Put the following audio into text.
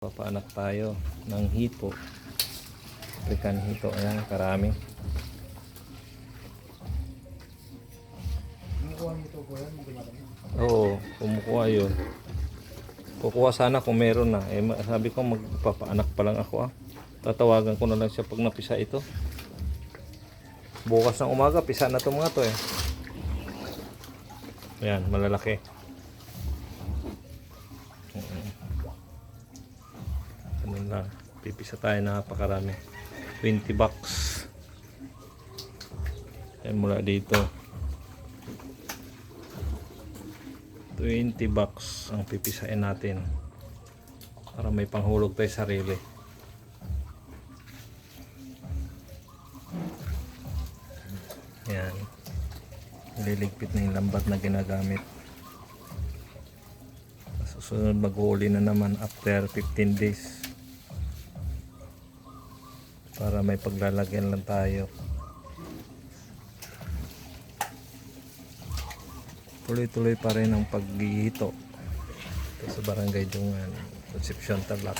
Papaanak tayo ng hito, African hito. Ayan, karami. Oo, kumukuha yun. Kukuha sana kung meron na. Sabi ko magpapaanak pa lang ako. Tatawagan ko na lang siya pag napisa ito. Bukas ng umaga pisa na to mga to . Ayan, malalaki. Ganun lang. Pipisa tayo na napakarami. 20 bucks. Ayan, mula dito 20 bucks ang pipisain natin para may panghulog tayo sarili. Ayan, nililigpit na yung lambat na ginagamit. Susunod maghuli na naman after 15 days para may paglalagyan lang tayo. Tuloy-tuloy pa rin ang paghihito sa Barangay Dungan, Concepcion, Tarlac.